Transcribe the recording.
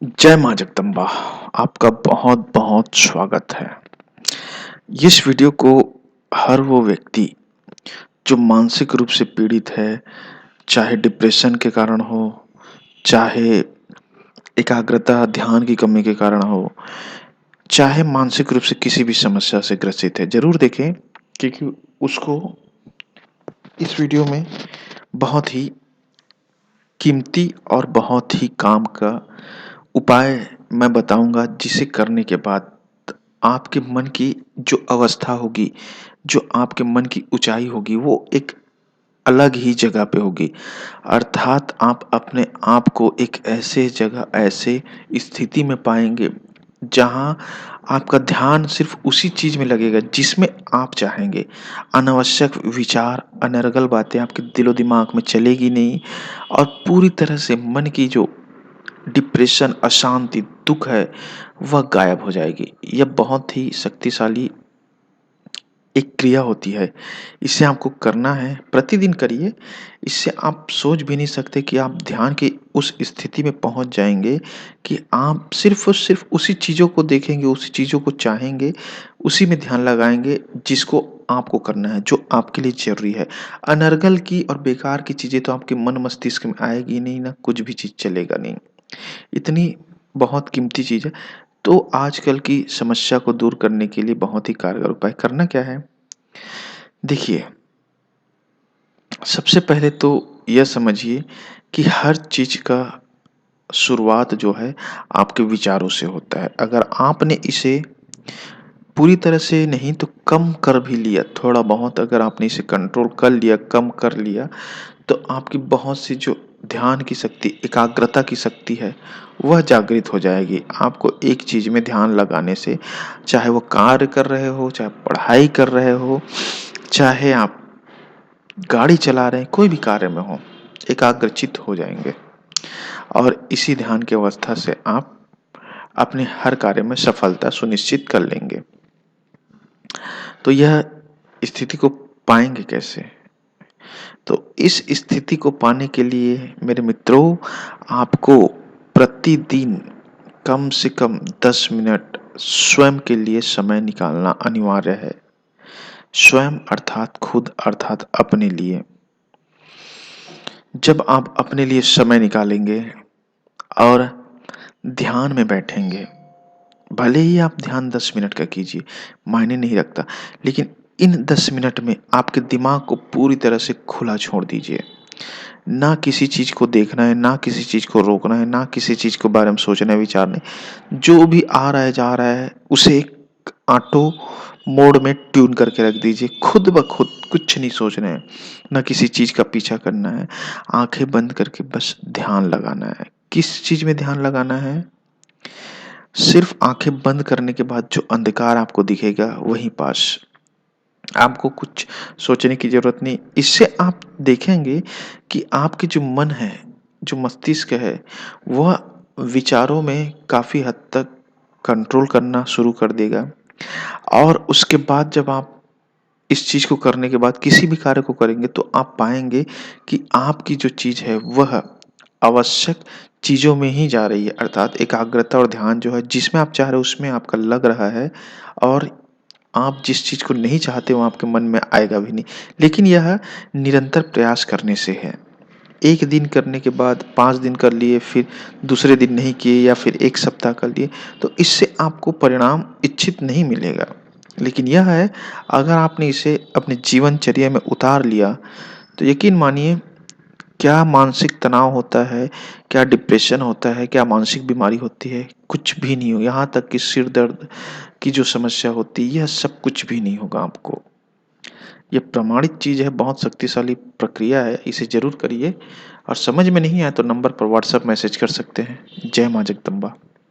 जय माँ जगदम्बा। आपका बहुत बहुत स्वागत है। इस वीडियो को हर वो व्यक्ति जो मानसिक रूप से पीड़ित है, चाहे डिप्रेशन के कारण हो, चाहे एकाग्रता ध्यान की कमी के कारण हो, चाहे मानसिक रूप से किसी भी समस्या से ग्रसित है, जरूर देखें, क्योंकि उसको इस वीडियो में बहुत ही कीमती और बहुत ही काम का उपाय मैं बताऊंगा, जिसे करने के बाद आपके मन की जो अवस्था होगी, जो आपके मन की ऊंचाई होगी, वो एक अलग ही जगह पे होगी। अर्थात आप अपने आप को एक ऐसे जगह, ऐसे स्थिति में पाएंगे जहां आपका ध्यान सिर्फ उसी चीज में लगेगा जिसमें आप चाहेंगे। अनावश्यक विचार, अनर्गल बातें आपके दिलो दिमाग में चलेगी नहीं, और पूरी तरह से मन की जो डिप्रेशन, अशांति, दुख है, वह गायब हो जाएगी। यह बहुत ही शक्तिशाली एक क्रिया होती है। इसे आपको करना है, प्रतिदिन करिए। इससे आप सोच भी नहीं सकते कि आप ध्यान की उस स्थिति में पहुंच जाएंगे कि आप सिर्फ और सिर्फ उसी चीज़ों को देखेंगे, उसी चीज़ों को चाहेंगे, उसी में ध्यान लगाएंगे जिसको आपको करना है, जो आपके लिए जरूरी है। अनर्गल की और बेकार की चीज़ें तो आपके मन मस्तिष्क में आएगी नहीं, ना कुछ भी चीज़ चलेगा नहीं। इतनी बहुत कीमती चीज़ है। तो आजकल की समस्या को दूर करने के लिए बहुत ही कारगर उपाय करना क्या है? देखिए, सबसे पहले तो यह समझिए कि हर चीज़ का शुरुआत जो है आपके विचारों से होता है। अगर आपने इसे पूरी तरह से नहीं तो कम कर भी लिया, थोड़ा बहुत अगर आपने इसे कंट्रोल कर लिया, कम कर लिया, तो आपकी बहुत सी जो ध्यान की शक्ति, एकाग्रता की शक्ति है, वह जागृत हो जाएगी। आपको एक चीज़ में ध्यान लगाने से, चाहे वो कार्य कर रहे हो, चाहे पढ़ाई कर रहे हो, चाहे आप गाड़ी चला रहे हैं, कोई भी कार्य में हो, एकाग्रचित हो जाएंगे। और इसी ध्यान की अवस्था से आप अपने हर कार्य में सफलता सुनिश्चित कर लेंगे। तो यह स्थिति को पाएंगे कैसे? तो इस स्थिति को पाने के लिए मेरे मित्रों, आपको प्रतिदिन कम से कम 10 मिनट स्वयं के लिए समय निकालना अनिवार्य है। स्वयं अर्थात खुद, अर्थात अपने लिए। जब आप अपने लिए समय निकालेंगे और ध्यान में बैठेंगे, भले ही आप ध्यान 10 मिनट का कीजिए, मायने नहीं रखता, लेकिन इन 10 मिनट में आपके दिमाग को पूरी तरह से खुला छोड़ दीजिए। ना किसी चीज को देखना है, ना किसी चीज को रोकना है, ना किसी चीज के बारे में सोचना है, विचारना है। जो भी आ रहा है, जा रहा है, उसे एक ऑटो मोड में ट्यून करके रख दीजिए। खुद ब खुद कुछ नहीं सोचना है, ना किसी चीज का पीछा करना है। आंखें बंद करके बस ध्यान लगाना है। किस चीज में ध्यान लगाना है? सिर्फ आंखें बंद करने के बाद जो अंधकार आपको दिखेगा, वहीं पास। आपको कुछ सोचने की जरूरत नहीं। इससे आप देखेंगे कि आपके जो मन है, जो मस्तिष्क है, वह विचारों में काफी हद तक कंट्रोल करना शुरू कर देगा। और उसके बाद जब आप इस चीज को करने के बाद किसी भी कार्य को करेंगे, तो आप पाएंगे कि आपकी जो चीज है वह आवश्यक चीजों में ही जा रही है। अर्थात एकाग्रता और ध्यान जो है, जिसमें आप चाह रहे हो उसमें आपका लग रहा है। और आप जिस चीज को नहीं चाहते वो आपके मन में आएगा भी नहीं। लेकिन यह निरंतर प्रयास करने से है। एक दिन करने के बाद 5 दिन कर लिए, फिर दूसरे दिन नहीं किए, या फिर एक सप्ताह कर लिए, तो इससे आपको परिणाम इच्छित नहीं मिलेगा। लेकिन यह है, अगर आपने इसे अपने जीवनचर्या में उतार लिया, तो यकीन मानिए, क्या मानसिक तनाव होता है, क्या डिप्रेशन होता है, क्या मानसिक बीमारी होती है, कुछ भी नहीं हो। यहाँ तक कि सिर दर्द की जो समस्या होती है, यह सब कुछ भी नहीं होगा आपको। यह प्रमाणित चीज है, बहुत शक्तिशाली प्रक्रिया है। इसे जरूर करिए। और समझ में नहीं आए तो नंबर पर व्हाट्सएप मैसेज कर सकते हैं। जय माँ जगदम्बा।